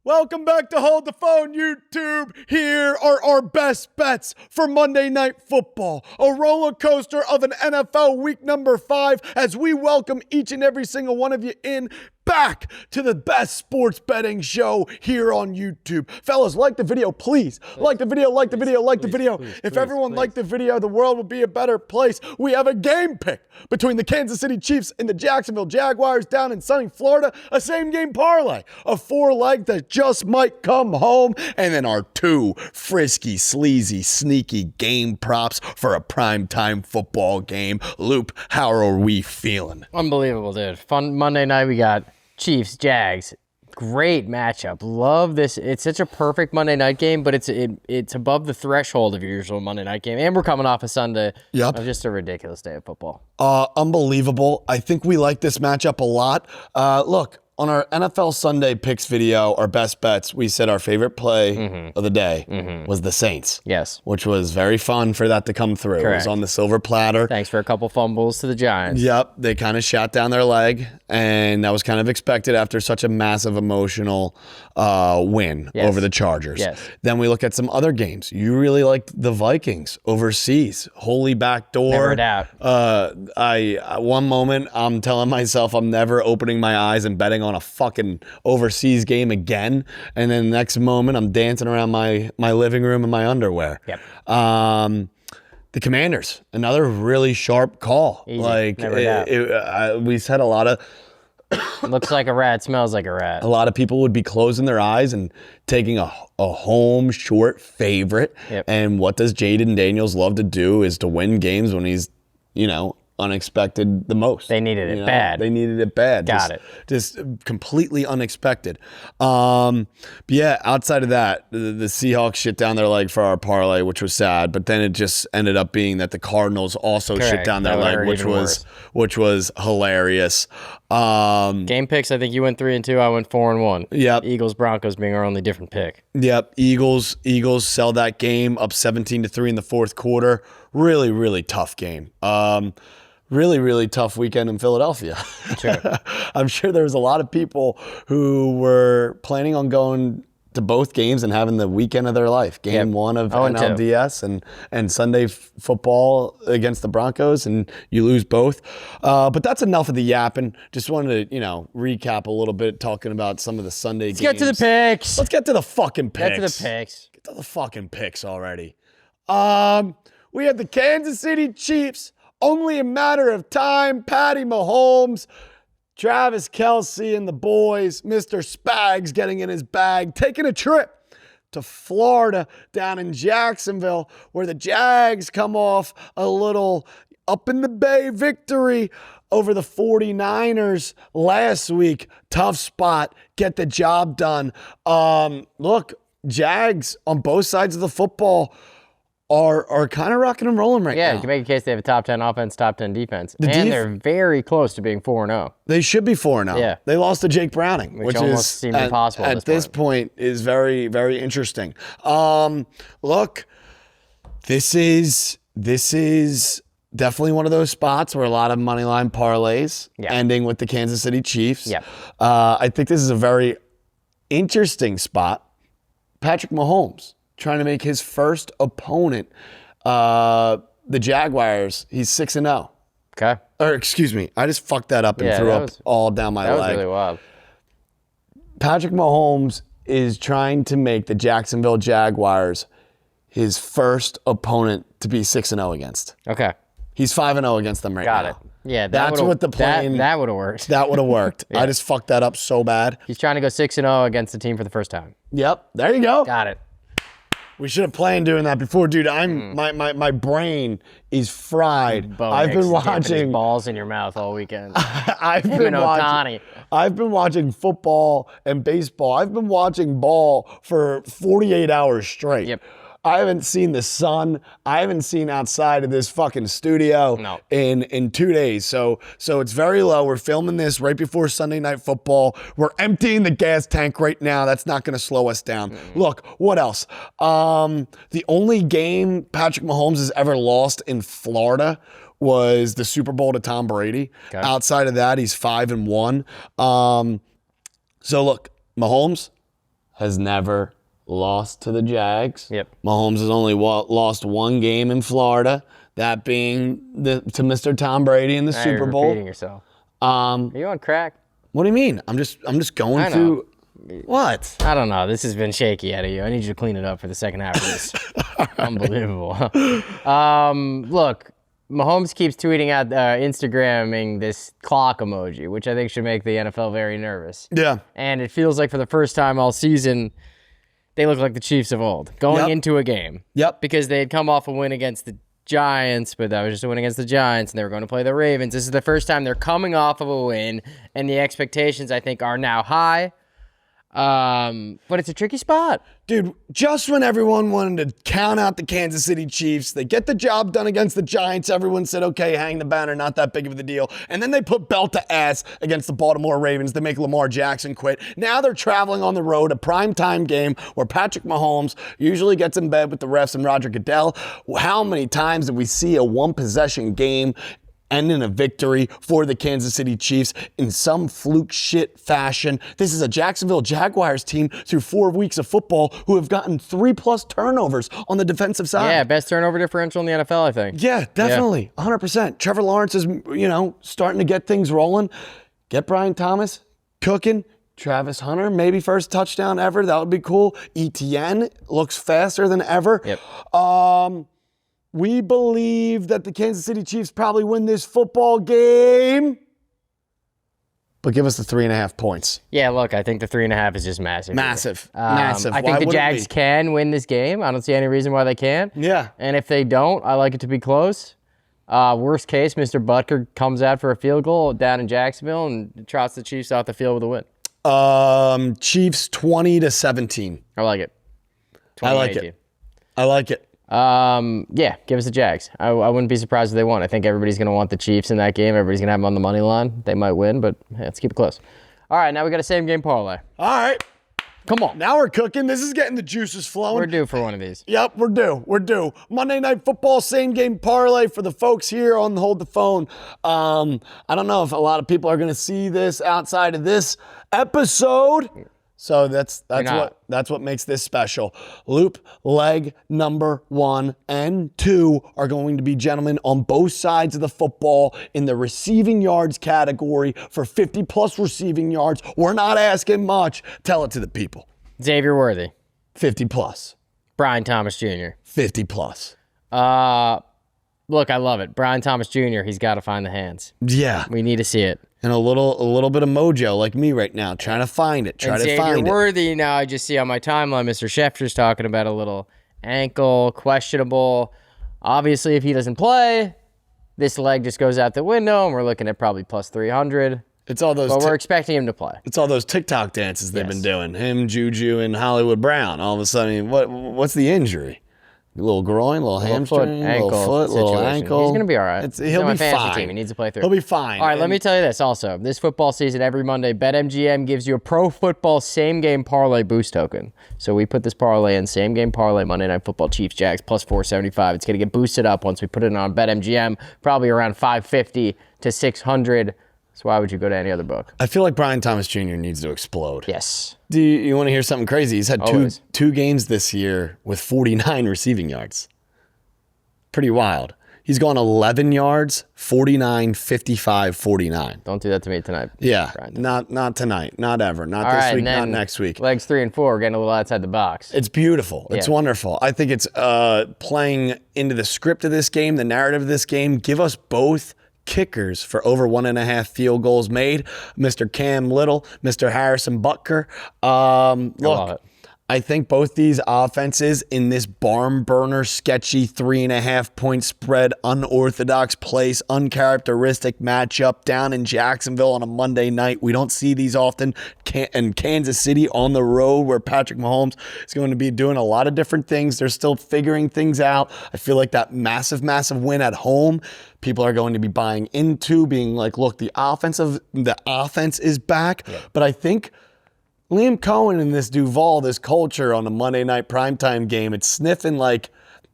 Welcome back to Hold the Phone, YouTube. Here are our best bets for Monday Night Football. A roller coaster of an NFL week number 5 as we welcome each and every single one of you in back to the best sports betting show here on YouTube. Fellas, like the video, please. Like the video, like the video, like the video. If everyone liked the video, the world would be a better place. We have a game pick between the Kansas City Chiefs and the Jacksonville Jaguars down in sunny Florida. A same-game parlay, a 4-leg that just might come home, and then our 2 frisky, sleazy, sneaky game props for a primetime football game. Loop, how are we feeling? Unbelievable, dude. Fun Monday night. We got Chiefs, Jags. Great matchup. Love this. It's such a perfect Monday night game, but it's above the threshold of your usual Monday night game. And we're coming off a Sunday of just a ridiculous day of football. Unbelievable. I think we like this matchup a lot. Look, on our NFL Sunday picks video, our best bets, we said our favorite play of the day was the Saints. Yes. Which was very fun for that to come through. Correct. It was on the silver platter. Thanks for a couple fumbles to the Giants. Yep. They kind of shot down their leg, and that was kind of expected after such a massive emotional win over the Chargers. Yes. Then we look at some other games. You really liked the Vikings overseas. Holy backdoor. Never doubt. One moment, I'm telling myself I'm never opening my eyes and betting on a fucking overseas game again, and then the next moment I'm dancing around my living room in my underwear. Yep. The Commanders, another really sharp call. Easy. Like Never doubt. We said, a lot of Looks like a rat, smells like a rat. a lot of people would be closing their eyes and taking a home short favorite. Yep. And what does Jaden Daniels love to do is to win games when he's, unexpected the most. They needed it bad. They needed it bad. Just completely unexpected. But yeah, outside of that, the Seahawks shit down their leg for our parlay, which was sad. But then it just ended up being that the Cardinals also shit down their leg, which was hilarious. Game picks, I think you went 3-2, I went 4-1. Yep. Eagles Broncos being our only different pick. Yep. Eagles sell that game up 17-3 in the fourth quarter. Really, really tough game. Really, really tough weekend in Philadelphia. Sure. I'm sure there was a lot of people who were planning on going to both games and having the weekend of their life. Game 1 of NLDS and Sunday football against the Broncos, and you lose both. But that's enough of the yapping. Just wanted to, recap a little bit, talking about some of the Sunday games. Let's get to the picks. Let's get to the fucking picks. Get to the picks. Get to the fucking picks already. We had the Kansas City Chiefs. Only a matter of time. Patty Mahomes, Travis Kelce and the boys, Mr. Spags getting in his bag, taking a trip to Florida down in Jacksonville, where the Jags come off a little up in the Bay victory over the 49ers last week. Tough spot. Get the job done. Look, Jags on both sides of the football are kind of rocking and rolling right now. Yeah, you can make a case they have a top 10 offense, top 10 defense. They're very close to being 4-0. They should be 4-0. Yeah. They lost to Jake Browning, which almost seemed impossible at this point is very, very interesting. Look, this is definitely one of those spots where a lot of money line parlays ending with the Kansas City Chiefs. Yeah. I think this is a very interesting spot. Patrick Mahomes trying to make his first opponent, the Jaguars. He's 6-0. Okay. Or excuse me, I just fucked that up and threw up all down my leg. That was really wild. Patrick Mahomes is trying to make the Jacksonville Jaguars his first opponent to be 6-0 against. Okay. He's 5-0 against them right now. Got it. Yeah, that's what the plan. That would have worked. That would have worked. Yeah. I just fucked that up so bad. He's trying to go 6-0 against the team for the first time. Yep. There you go. Got it. We should have planned doing that before, dude. My brain is fried. I've been watching balls in your mouth all weekend. I've been watching football and baseball. I've been watching ball for 48 hours straight. Yep. I haven't seen the sun. I haven't seen outside of this fucking studio in 2 days. So it's very low. We're filming this right before Sunday Night Football. We're emptying the gas tank right now. That's not going to slow us down. Look, what else? The only game Patrick Mahomes has ever lost in Florida was the Super Bowl to Tom Brady. Okay. Outside of that, he's 5-1. So look, Mahomes, has never lost to the Jags. Yep. Mahomes has only lost one game in Florida, that being to Mr. Tom Brady in the Now Super you're Bowl. repeating yourself. Are you on crack? What do you mean? I'm just going through. What? I don't know. This has been shaky out of you. I need you to clean it up for the second half of this. Unbelievable. Look, Mahomes keeps tweeting out, Instagramming this clock emoji, which I think should make the NFL very nervous. Yeah. And it feels like for the first time all season, they look like the Chiefs of old, going into a game. Yep. Because they had come off a win against the Giants, but that was just a win against the Giants, and they were going to play the Ravens. This is the first time they're coming off of a win, and the expectations, I think, are now high. But it's a tricky spot. Dude, just when everyone wanted to count out the Kansas City Chiefs, they get the job done against the Giants. Everyone said, okay, hang the banner, not that big of a deal. And then they put belt to ass against the Baltimore Ravens to make Lamar Jackson quit. Now they're traveling on the road, a primetime game where Patrick Mahomes usually gets in bed with the refs and Roger Goodell. How many times did we see a one-possession game end in a victory for the Kansas City Chiefs in some fluke shit fashion? This is a Jacksonville Jaguars team through 4 weeks of football who have gotten 3+ turnovers on the defensive side. Yeah, best turnover differential in the NFL, I think. Yeah, definitely. 100%. Trevor Lawrence is, starting to get things rolling. Get Brian Thomas cooking. Travis Hunter, maybe first touchdown ever. That would be cool. ETN looks faster than ever. Yep. We believe that the Kansas City Chiefs probably win this football game. But give us the 3.5 points. Yeah, look, I think the 3.5 is just massive. Massive. I think the Jags can win this game. I don't see any reason why they can't. Yeah. And if they don't, I like it to be close. Worst case, Mr. Butker comes out for a field goal down in Jacksonville and trots the Chiefs off the field with a win. Chiefs 20-17. I like it. I like it. I like it. Yeah, give us the Jags. I wouldn't be surprised if they won. I think everybody's going to want the Chiefs in that game. Everybody's going to have them on the money line. They might win, but hey, let's keep it close. All right, now we got a same game parlay. All right. Come on. Now we're cooking. This is getting the juices flowing. We're due for one of these. Yep, we're due. We're due. Monday Night Football, same game parlay for the folks here on Hold the Phone. I don't know if a lot of people are going to see this outside of this episode. So that's what makes this special. Loop leg number 1 and 2 are going to be gentlemen on both sides of the football in the receiving yards category for 50+ receiving yards. We're not asking much. Tell it to the people. Xavier Worthy. 50+. Brian Thomas Jr. 50+. Look, I love it. Brian Thomas Jr., he's got to find the hands. Yeah. We need to see it. And a little bit of mojo like me right now, trying to find it, Xavier Worthy, now I just see on my timeline, Mr. Schefter's talking about a little ankle, questionable. Obviously, if he doesn't play, this leg just goes out the window, and we're looking at probably plus 300. It's all those. But we're expecting him to play. It's all those TikTok dances they've been doing. Him, Juju, and Hollywood Brown. All of a sudden, what's the injury? A little groin, a little hamstring, little foot, little ankle. He's going to be all right. He'll be fine. Team. He needs to play through. He'll be fine. All right, let me tell you this also. This football season, every Monday, BetMGM gives you a pro football same-game parlay boost token. So we put this parlay in, same-game parlay, Monday Night Football, Chiefs, Jags, plus 475. It's going to get boosted up once we put it on BetMGM, probably around 550 to 600. So why would you go to any other book? I feel like Brian Thomas Jr. needs to explode. Yes. Do you want to hear something crazy? He's had two games this year with 49 receiving yards. Pretty wild. He's gone 11 yards, 49, 55, 49. Don't do that to me tonight. Yeah, not tonight, not ever, not this week, not next week. Legs 3 and 4 are getting a little outside the box. It's beautiful. It's wonderful. I think it's playing into the script of this game, the narrative of this game. Give us both kickers for over 1.5 field goals made. Mr. Cam Little, Mr. Harrison Butker. Look, I think both these offenses in this barn burner, sketchy 3.5 point spread, unorthodox place, uncharacteristic matchup down in Jacksonville on a Monday night. We don't see these often. In Kansas City on the road where Patrick Mahomes is going to be doing a lot of different things. They're still figuring things out. I feel like that massive win at home, people are going to be buying into, being like, look, the offense is back. Yeah. But I think Liam Cohen and this Duval, this culture on a Monday night primetime game, it's sniffing like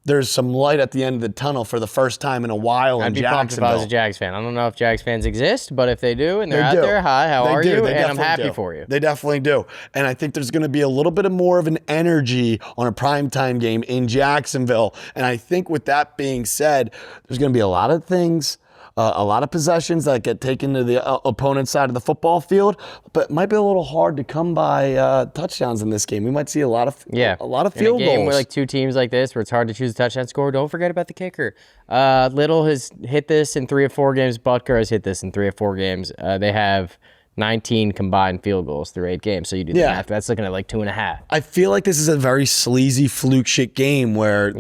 there's some light at the end of the tunnel for the first time in a while in I'd be pumped if I was a Jags fan. I don't know if Jags fans exist, but if they do and they're out there, hi, how are you? And I'm happy for you. They definitely do. And I think there's going to be a little bit more of an energy on a primetime game in Jacksonville. And I think with that being said, there's going to be a lot of things, a lot of possessions that get taken to the opponent's side of the football field, but it might be a little hard to come by touchdowns in this game. We might see a lot of field goals. In a game with like two teams like this where it's hard to choose a touchdown score, don't forget about the kicker. Little has hit this in 3 of 4 games. Butker has hit this in 3 of 4 games. They have 19 combined field goals through 8 games. So you do the math. That's looking at like 2.5. I feel like this is a very sleazy, fluke shit game where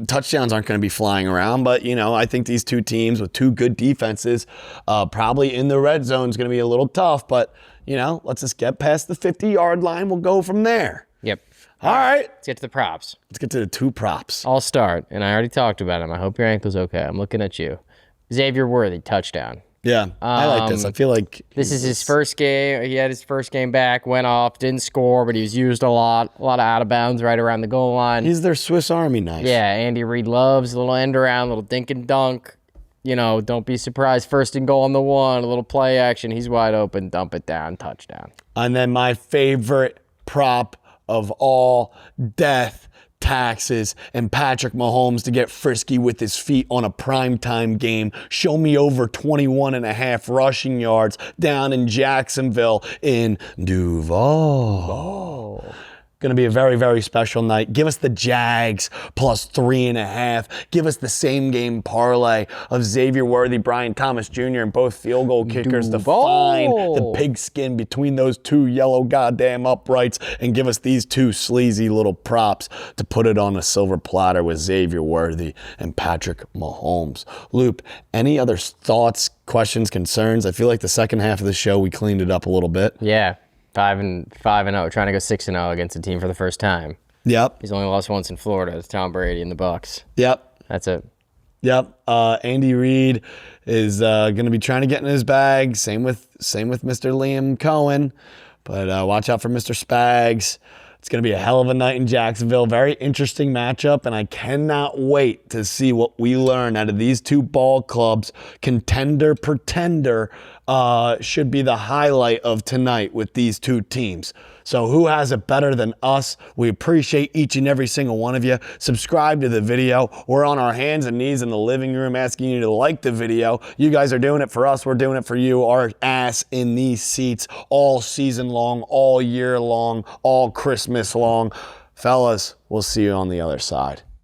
touchdowns aren't going to be flying around. But, you know, I think these two teams with 2 good defenses, probably in the red zone is going to be a little tough. But, you know, let's just get past the 50-yard line. We'll go from there. Yep. All right. Let's get to the props. Let's get to the 2 props. I'll start, and I already talked about him. I hope your ankle's okay. I'm looking at you. Xavier Worthy, touchdown. Yeah, I like this. I feel like this is his first game. He had his first game back, went off, didn't score, but he was used a lot of out of bounds right around the goal line. He's their Swiss Army knife. Yeah, Andy Reid loves a little end around, a little dink and dunk. You know, don't be surprised. First and goal on the 1, a little play action. He's wide open, dump it down, touchdown. And then my favorite prop of all, death, taxes, and Patrick Mahomes to get frisky with his feet on a primetime game. Show me over 21.5 rushing yards down in Jacksonville in Duval. Going to be a very, very special night. Give us the Jags plus 3.5. Give us the same game parlay of Xavier Worthy, Brian Thomas Jr., and both field goal kickers to find the pigskin between those 2 yellow goddamn uprights, and give us these 2 sleazy little props to put it on a silver platter with Xavier Worthy and Patrick Mahomes. Loop, any other thoughts, questions, concerns? I feel like the second half of the show we cleaned it up a little bit. Yeah. 5-0, trying to go 6-0 against a team for the first time. Yep. He's only lost once in Florida. It's Tom Brady and the Bucs. Yep. That's it. Yep. Andy Reid is going to be trying to get in his bag. Same with Mr. Liam Cohen. But watch out for Mr. Spags. It's going to be a hell of a night in Jacksonville. Very interesting matchup, and I cannot wait to see what we learn out of these 2 ball clubs. Contender, pretender should be the highlight of tonight with these 2 teams. So who has it better than us? We appreciate each and every single one of you. Subscribe to the video. We're on our hands and knees in the living room asking you to like the video. You guys are doing it for us. We're doing it for you. Our ass in these seats all season long, all year long, all Christmas long. Fellas, we'll see you on the other side.